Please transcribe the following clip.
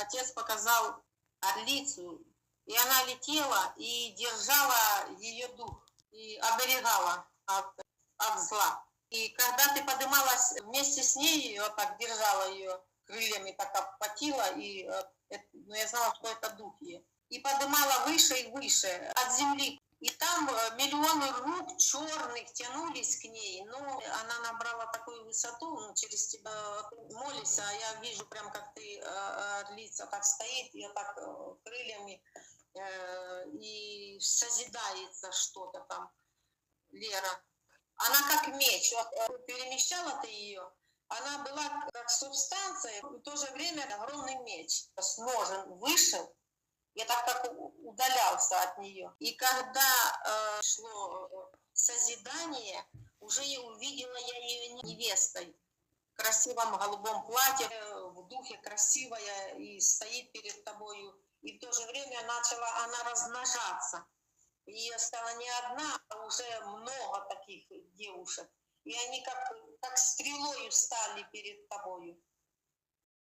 отец показал орлицу, и она летела и держала ее дух, и оберегала от зла. И когда ты поднималась вместе с ней, вот так держала ее крыльями, так обхватила, и я знала, что это дух ее. И поднимала выше и выше от земли. И там миллионы рук черных тянулись к ней, но она набрала такую высоту, через тебя молишься, а я вижу прям, как ты, орлица так стоит, и так крыльями, и созидается что-то там, Лера. Она как меч, вот, перемещала ты ее, она была как субстанция, в то же время огромный меч, с ножен вышел, я так как удалялся от нее. И когда шло созидание, уже увидела я ее невестой, в красивом голубом платье, в духе красивая, и стоит перед тобою. И в то же время начала она размножаться. Ее стало не одна, а уже много таких девушек. И они как стрелою стали перед тобою.